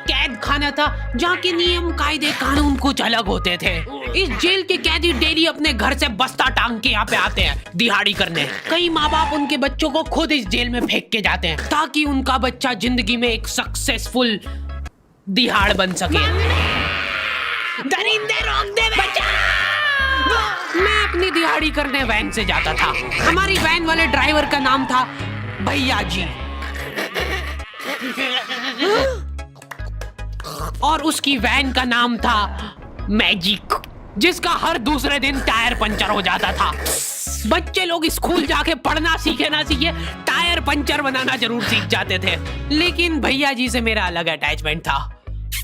कैद खाना था जहाँ के नियम कायदे कानून कुछ अलग होते थे। इस जेल के कैदी डेली अपने घर से बस्ता टांग के यहाँ पे आते हैं दिहाड़ी करने। कई माँ बाप उनके बच्चों को खुद इस जेल में फेंक के जाते हैं ताकि उनका बच्चा जिंदगी में एक सक्सेसफुल दिहाड़ बन सके। दरिंदे रोक दे बच्चा। मैं अपनी दिहाड़ी करने वैन से जाता था। हमारी वैन वाले ड्राइवर का नाम था भैया जी और उसकी वैन का नाम था मैजिक, जिसका हर दूसरे दिन टायर पंचर हो जाता था। बच्चे लोग स्कूल जाके पढ़ना सीखे ना सीखे टायर पंचर बनाना जरूर सीख जाते थे। लेकिन भैया जी से मेरा अलग अटैचमेंट था।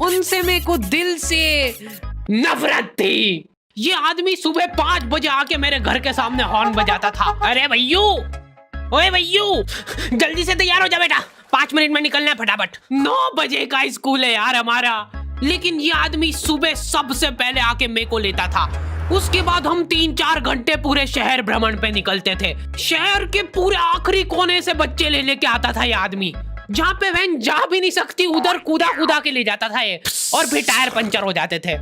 उनसे मेरे को दिल से नफरत थी। ये आदमी सुबह 5 बजे आके मेरे घर के सामने हॉर्न बजाता था। अरे भैयू, ओए भैयू, जल्दी से तैयार हो जा बेटा, 5 मिनट में निकलना है फटाफट। 9 बजे का स्कूल है यार हमारा। लेकिन ये आदमी सुबह सबसे पहले आके मेरे को लेता था। उसके बाद हम 3-4 घंटे पूरे शहर भ्रमण पे निकलते थे। शहर के पूरे आखिरी कोने से बच्चे ले लेके आता था ये आदमी। जहाँ पे वैन जा भी नहीं सकती उधर कूदा के ले जाता था ये, और फिर टायर पंचर हो जाते थे।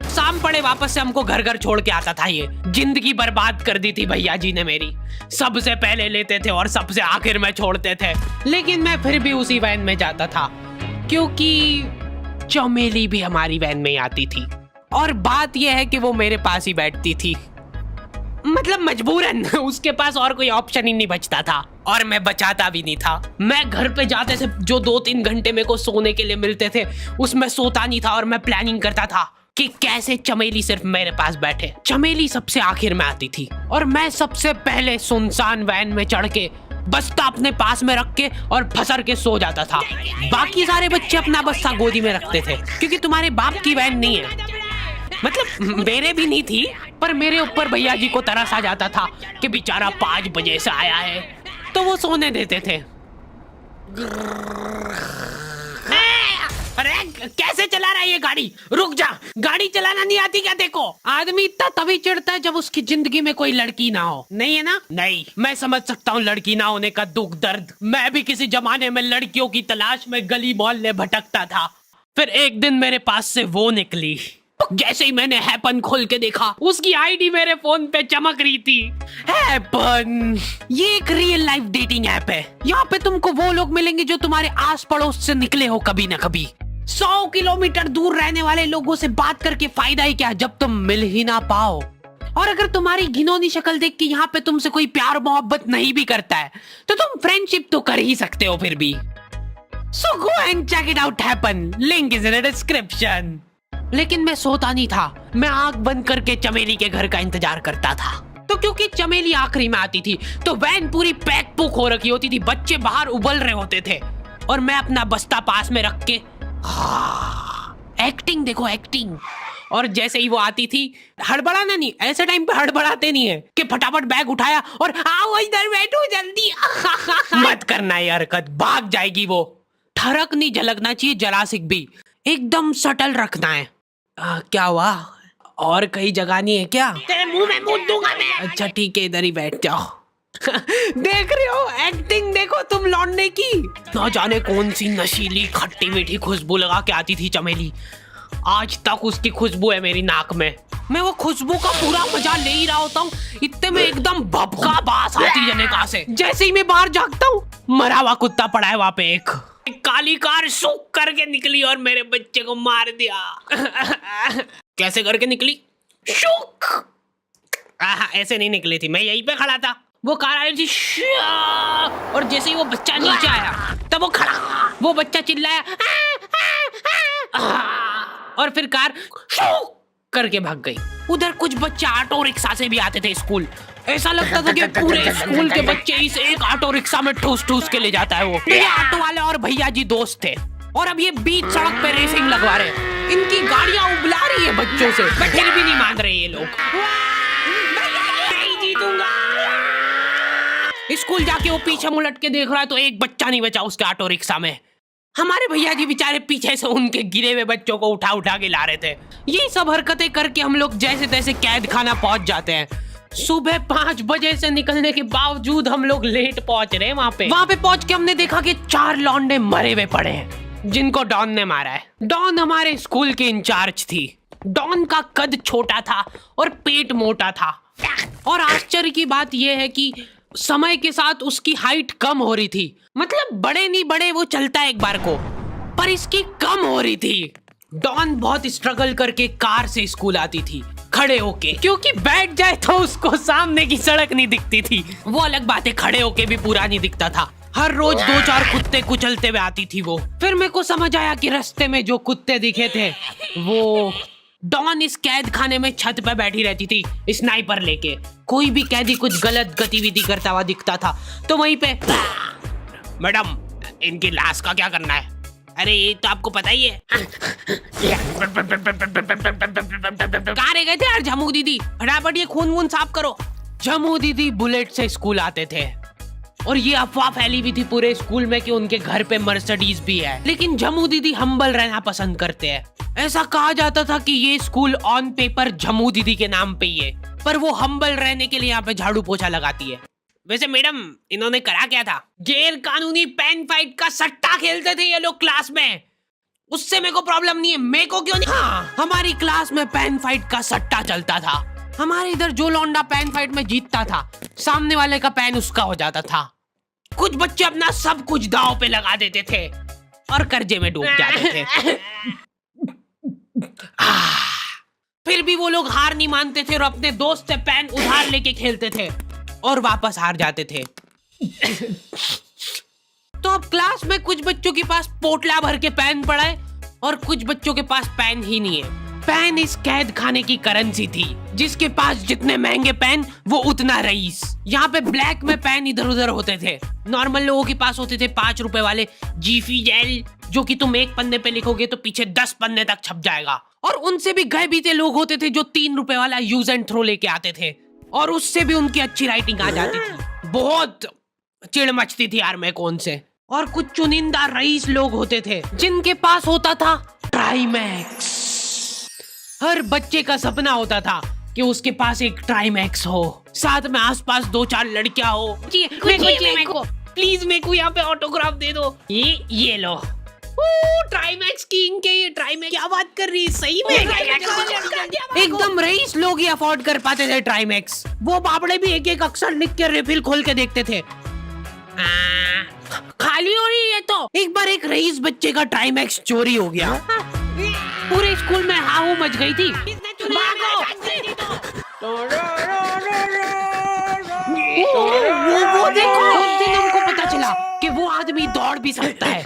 शाम पड़े वापस से हमको घर घर छोड़ के आता था ये। जिंदगी बर्बाद कर दी थी भैया जी ने मेरी। सबसे पहले लेते थे और सबसे आखिर में छोड़ते थे। लेकिन मैं फिर भी उसी वैन में जाता था क्योंकि चमेली भी हमारी वैन में ही आती थी। और बात यह है कि वो मेरे पास ही बैठती थी, मतलब मजबूरन। उसके पास और कोई ऑप्शन ही नहीं बचता था और मैं बचाता भी नहीं था। मैं घर पे जाते से जो 2-3 घंटे मेरे को सोने के लिए मिलते थे उसमें सोता नहीं था और मैं प्लानिंग करता था कि कैसे चमेली सिर्फ मेरे पास बैठे। चमेली सबसे आखिर में आती थी और मैं सबसे पहले सुनसान वैन में चढ़ के बस्ता अपने पास में रख के और फसर के सो जाता था। बाकी सारे बच्चे अपना बस्ता गोदी में रखते थे क्योंकि तुम्हारे बाप की वैन नहीं है, मतलब मेरे भी नहीं थी, पर मेरे ऊपर भैया जी को तरस आ जाता था कि बेचारा 5 बजे से आया है, तो वो सोने देते थे। अरे कैसे चला रहा है ये गाड़ी? रुक जा, गाड़ी चलाना नहीं आती क्या? देखो, आदमी इतना तभी चिढ़ता है जब उसकी जिंदगी में कोई लड़की ना हो। नहीं है ना? नहीं, मैं समझ सकता हूँ लड़की ना होने का दुख दर्द। मैं भी किसी जमाने में लड़कियों की तलाश में गली मोहल्ले भटकता था। फिर एक दिन मेरे पास से वो निकली। जैसे ही मैंने हैपन खोल के देखा उसकी आईडी मेरे फोन पे चमक रही थी। हैपन ये एक रियल लाइफ डेटिंग ऐप है। यहाँ पे तुमको वो लोग मिलेंगे जो तुम्हारे आस पड़ोस से निकले हो कभी ना कभी। 100 किलोमीटर दूर रहने वाले लोगों से बात करके फायदा ही क्या जब तुम मिल ही ना पाओ। और अगर तुम्हारी घिनौनी शक्ल देख के यहाँ पे तुमसे कोई प्यार मोहब्बत नहीं भी करता है तो तुम फ्रेंडशिप तो कर ही सकते हो फिर भी। So go and check it out happen. Link is in the description. लेकिन मैं सोता नहीं था। मैं आंख बंद करके चमेली के घर का इंतजार करता था। तो क्योंकि चमेली आखिरी में आती थी तो वैन पूरी पैक पुक हो रखी होती थी, बच्चे बाहर उबल रहे होते थे और मैं अपना बस्ता पास में रख के एक्टिंग देखो एक्टिंग। और जैसे ही वो आती थी, हड़बड़ाना नहीं, ऐसे टाइम पे हड़बड़ाते नहीं है कि फटाफट बैग उठाया और आओ इधर बैठो जल्दी। मत करना ये हरकत, भाग जाएगी वो। ठरक नहीं झलकना चाहिए जरा सिक भी, एकदम सटल रखना है। क्या हुआ? और कहीं जगह नहीं है क्या? तेरे मुंह में मूत दूंगा मैं। अच्छा ठीक है, इधर ही बैठ जाओ। देख रहे हो एक्टिंग देखो तुम लौंडे की। ना जाने कौन सी नशीली खट्टी मीठी खुशबू लगा के आती थी चमेली। आज तक उसकी खुशबू है मेरी नाक में। मैं वो खुशबू का पूरा मजा ले ही रहा होता हूँ, इतने में एकदम भभका बास आती है जनेका से। जैसे ही मैं बाहर झांकता हूँ, मरा हुआ कुत्ता पड़ा है वहां पे। एक काली कार सूख करके निकली और मेरे बच्चे को मार दिया। कैसे करके निकली? शूक। ऐसे नहीं निकली थी, मैं यहीं पे खड़ा था, वो कार आई थी और जैसे ही वो बच्चा नीचे आया तब वो खड़ा, वो बच्चा चिल्लाया और फिर कार शूक करके भाग गई। उधर कुछ बच्चे ऑटो रिक्शा से भी आते थे स्कूल। ऐसा लगता था कि पूरे स्कूल के बच्चे इस एक ऑटो रिक्शा में ठूस ठूस के ले जाता है वो। ये ऑटो वाले और भैया जी दोस्त थे और अब ये बीच सड़क पे रेसिंग लगवा रहे। इनकी गाड़ियां उबला रही है बच्चों से, बट फिर भी नहीं मान रहे ये लोग। नहीं जीतूंगा। स्कूल जाके वो पीछे मुलट के देख रहा है तो एक बच्चा नहीं बचा उसके ऑटो रिक्शा में। हमारे भैया जी बेचारे पीछे से उनके गिरे हुए बच्चों को उठा उठा के ला रहे थे। ये सब हरकतें करके हम लोग जैसे तैसे कैद खाना पहुंच जाते हैं। सुबह 5 बजे से निकलने के बावजूद हम लोग लेट पहुंच रहे हैं। वहां पे पहुंच के हमने देखा कि 4 लौंडे मरे हुए पड़े हैं। जिनको डॉन ने मारा है। डॉन हमारे स्कूल की इंचार्ज थी। डॉन का कद छोटा था और पेट मोटा था, और आश्चर्य की बात यह है कि समय के साथ उसकी हाइट कम हो रही थी। मतलब बड़े नहीं बड़े वो चलता है एक बार को, पर इसकी कम हो रही थी। डॉन बहुत स्ट्रगल करके कार से स्कूल आती थी खड़े होके, क्योंकि बैठ जाए तो उसको सामने की सड़क नहीं दिखती थी। वो अलग बात है, खड़े होके भी पूरा नहीं दिखता था। हर रोज 2-4 कुत्ते कुचलते हुए आती थी वो। फिर मेरे को समझ आया कि रास्ते में जो कुत्ते दिखे थे वो डॉन इस कैद खाने में छत पे बैठी रहती थी स्नाइपर लेके। कोई भी कैदी कुछ गलत गतिविधि करता हुआ दिखता था तो वहीं पे, मैडम इनकी लाश का क्या करना है? अरे ये तो आपको पता ही है। कहाँ रह गए थे यार झमू दीदी? फटाफट ये खून वून साफ करो। झमू दीदी बुलेट से स्कूल आते थे और ये अफवाह फैली हुई थी पूरे स्कूल में कि उनके घर पे मर्सिडीज भी है। लेकिन झमू दीदी हम्बल रहना पसंद करते हैं। ऐसा कहा जाता था कि ये स्कूल ऑन पेपर झमू दीदी के नाम पे ही है, पर वो हम्बल रहने के लिए यहाँ पे झाड़ू पोछा लगाती है। वैसे मैडम इन्होंने करा क्या था? गैर कानूनी पेन फाइट का सट्टा खेलते थे ये लोग क्लास में। उससे मेरे को प्रॉब्लम नहीं है, मेरे को क्यों नहीं? हाँ, हमारी क्लास में पेन फाइट का सट्टा चलता था। हमारे इधर जो लौंडा पेन फाइट में जीतता था, सामने वाले का पेन उसका हो जाता था। कुछ बच्चे अपना सब कुछ दांव पे लगा देते थे और कर्जे में डूब जाते थे। फिर भी वो लोग हार नहीं मानते थे और अपने दोस्त से पेन उधार लेके खेलते थे और वापस हार जाते थे। तो अब क्लास में कुछ बच्चों के पास पोटला भर के पेन पड़ा है और कुछ बच्चों के पास पेन ही नहीं है। पेन इस कैद खाने की करेंसी थी। जिसके पास जितने महंगे पेन वो उतना रईस। यहाँ पे ब्लैक में पेन इधर उधर होते थे। नॉर्मल लोगों के पास होते थे 5 रुपए वाले जीफी जेल, जो कि तुम एक पन्ने पे लिखोगे तो पीछे 10 पन्ने तक छप जाएगा। और उनसे भी गए बीते लोग होते थे जो 3 रुपए वाला यूज एंड थ्रो लेके आते थे और उससे भी उनकी अच्छी राइटिंग आ जाती थी। बहुत चिढ़ मचती थी यार मैं कौन से। और कुछ चुनिंदा रईस लोग होते थे जिनके पास होता था ट्राइमैक्स। हर बच्चे का सपना होता था कि उसके पास एक ट्राइमैक्स हो, साथ में आसपास 2-4 लड़कियां हो। मेरे को प्लीज मेरे को यहाँ पे ऑटोग्राफ दे दो। ये लो ट्राइमैक्स किंग के। ये ट्राइमैक्स क्या बात कर रही है? सही में एकदम रईस लोग ही अफोर्ड कर पाते थे ट्राइमैक्स। वो बाबड़े भी एक-एक अक्षर लिख के रिफिल खोल के देखते थे। खाली हो रही है तो एक बार एक रईस बच्चे का ट्राइमैक्स चोरी हो गया। पूरे स्कूल में हाहू मच गई थी। वो देखो, उस दिन हमको पता चला कि वो आदमी दौड़ भी सकता है।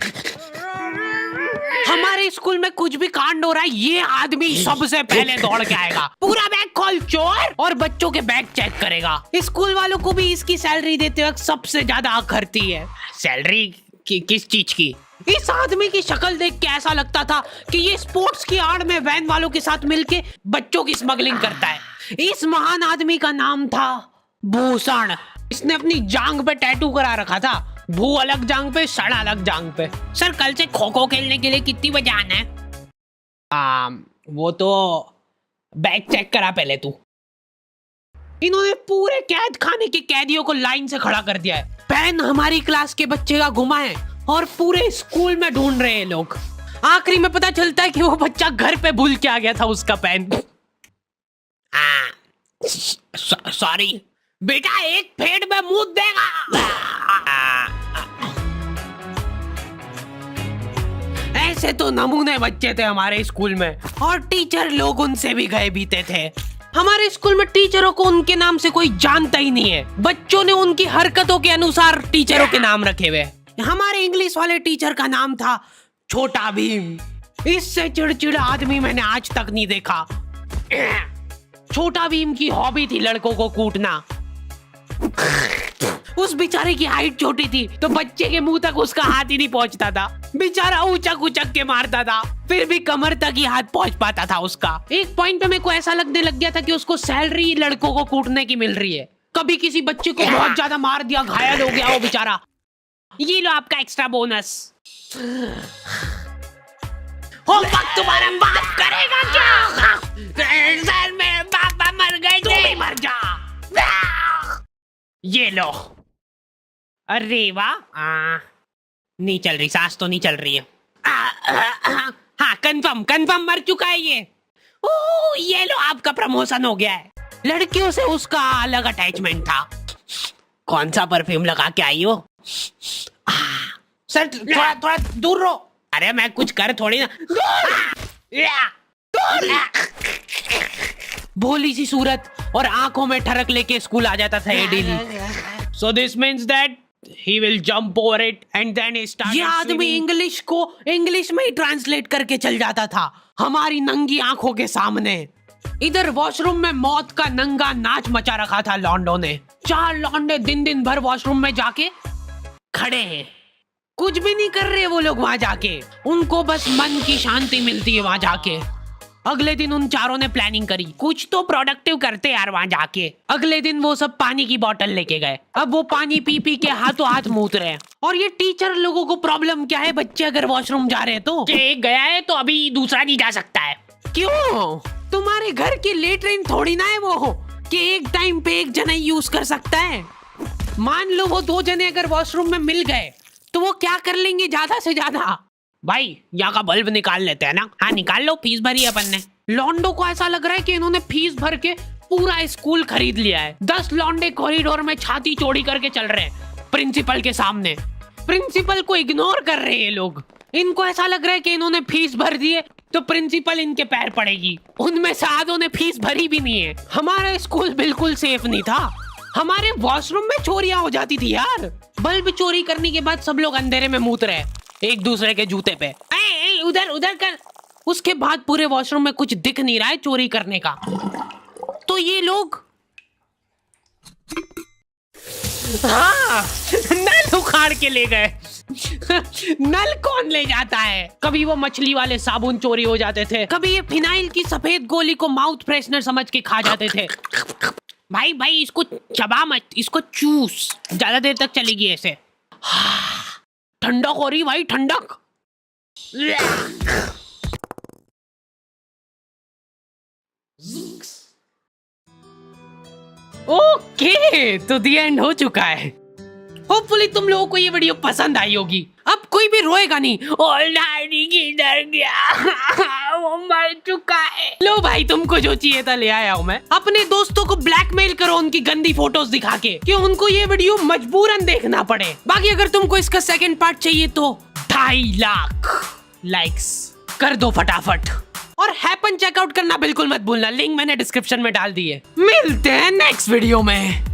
हमारे स्कूल में कुछ भी कांड हो रहा है, ये आदमी सबसे पहले दौड़ के आएगा। पूरा बैग खोल चोर, और बच्चों के बैग चेक करेगा। स्कूल वालों को भी इसकी सैलरी देते वक्त सबसे ज्यादा आँख भरती है। सैलरी किस चीज की? इस आदमी की शक्ल देख के ऐसा लगता था कि ये स्पोर्ट्स की आड़ में वैन वालों के साथ मिलके बच्चों की स्मगलिंग करता है। इस महान आदमी का नाम था भूषण। इसने अपनी जांग पे टैटू करा रखा था। भू अलग जांग पे, सड़ अलग जांग पे। सर कल से खो खो खेलने के लिए कितनी बजे आना है? वो तो बैग चेक करा पहले तू। इन्होंने पूरे कैद खाने के कैदियों को लाइन से खड़ा कर दिया है। पेन हमारी क्लास के बच्चे का गुमा है और पूरे स्कूल में ढूंढ रहे हैं लोग। आखिरी में पता चलता है कि वो बच्चा घर पे भूल के आ गया था उसका पेन। सॉरी बेटा, एक फेड में मुंह देगा। ऐसे तो नमूने बच्चे थे हमारे स्कूल में, और टीचर लोग उनसे भी गए बीते थे। हमारे स्कूल में टीचरों को उनके नाम से कोई जानता ही नहीं है। बच्चों ने उनकी हरकतों के अनुसार टीचरों के नाम रखे हुए। हमारे इंग्लिश वाले टीचर का नाम था छोटा भीम। इससे चिड़चिड़ा आदमी मैंने आज तक नहीं देखा। छोटा भीम की हॉबी थी लड़कों को कूटना। उस बेचारे की हाइट छोटी थी तो बच्चे के मुंह तक उसका हाथ ही नहीं पहुंचता था। बेचारा ऊंचक उचक के मारता था, फिर भी कमर तक ही हाथ पहुंच पाता था उसका। एक पॉइंट पे मेरे को ऐसा लगने लग गया था कि उसको सैलरी लड़कों को कूटने की मिल रही है। कभी किसी बच्चे को बहुत ज्यादा मार दिया, घायल हो गया वो बेचारा, ये लो आपका एक्स्ट्रा बोनस। होमवर्क तुम्हारा बाप करेगा क्या? सर मेरे पापा मर गए थे। तू भी मर जा। ये लो। अरे वाह, नहीं चल रही, सांस तो नहीं चल रही है। हाँ कंफर्म कंफर्म मर चुका है ये। ओह ये लो आपका प्रमोशन हो गया है। लड़कियों से उसका अलग अटैचमेंट था। कौन सा परफ्यूम लगा के आई हो? सर थोड़ा थोड़ा दूर रहो। अरे मैं कुछ कर थोड़ी ना। भोली सी सूरत और आंखों में ठरक लेके स्कूल आ जाता था ये daily. So this means that he will jump over it and then he started ये आदमी इंग्लिश को इंग्लिश में ही ट्रांसलेट करके चल जाता था हमारी नंगी आंखों के सामने। इधर वॉशरूम में मौत का नंगा नाच मचा रखा था लॉन्डो ने। 4 लॉन्डे दिन दिन भर वॉशरूम में जाके खड़े हैं, कुछ भी नहीं कर रहे वो लोग वहां जाके। उनको बस मन की शांति मिलती है वहां जाके। अगले दिन उन चारों ने प्लानिंग करी कुछ तो प्रोडक्टिव करते यार वहां जाके। अगले दिन वो सब पानी की बोतल लेके गए। अब वो पानी पी पी के हाथों हाथ मूत रहे हैं। और ये टीचर लोगों को प्रॉब्लम क्या है, बच्चे अगर वॉशरूम जा रहे हैं तो एक गया है तो अभी दूसरा नहीं जा सकता है। क्यों? तुम्हारे घर की लेटरिन थोड़ी ना है वो कि एक टाइम पे एक जना यूज कर सकता है। मान लो वो 2 जने अगर वॉशरूम में मिल गए तो वो क्या कर लेंगे ज्यादा से ज्यादा? भाई यहाँ का बल्ब निकाल लेते हैं ना। हाँ निकाल लो, फीस भरी है अपन ने। लॉन्डो को ऐसा लग रहा है कि इन्होंने फीस भर के पूरा स्कूल खरीद लिया है। 10 लॉन्डे कॉरिडोर में छाती चौड़ी करके चल रहे हैं प्रिंसिपल के सामने। प्रिंसिपल को इग्नोर कर रहे हैं ये लोग। इनको ऐसा लग रहा है कि इन्होंने फीस भर दी है तो प्रिंसिपल इनके पैर पड़ेगी। उनमें से आधों ने फीस भरी भी नहीं है। हमारा स्कूल बिल्कुल सेफ नहीं था। हमारे वॉशरूम में चोरियां हो जाती थी यार। बल्ब चोरी करने के बाद सब लोग अंधेरे में मूत रहे एक दूसरे के जूते पे। उधर उधर कर। उसके बाद पूरे वॉशरूम में कुछ दिख नहीं रहा है चोरी करने का। तो ये लोग हाँ नल उखाड़ के ले गए। नल कौन ले जाता है? कभी वो मछली वाले साबुन चोरी हो जाते थे, कभी ये फिनाइल की सफेद गोली को माउथ फ्रेशनर समझ के खा जाते थे। भाई भाई इसको चबा मत, इसको चूस, ज्यादा देर तक चलेगी ऐसे। ठंडक हो रही भाई, ठंडक। ओके तो दी एंड हो चुका है। होपफुली तुम लोगों को ये वीडियो पसंद आई होगी। अब कोई भी रोएगा नहीं। डैडी किधर गया? वो मर चुका है। लो भाई तुमको जो चाहिए था ले आया हूँ मैं। अपने दोस्तों को ब्लैकमेल करो उनकी गंदी फोटोज दिखा के कि उनको ये वीडियो मजबूरन देखना पड़े। बाकी अगर तुमको इसका सेकंड पार्ट चाहिए तो 2.5 लाख लाइक्स कर दो फटाफट। और हैपन चेकआउट करना बिल्कुल मत भूलना, लिंक मैंने डिस्क्रिप्शन में डाल दी है। मिलते हैं नेक्स्ट वीडियो में।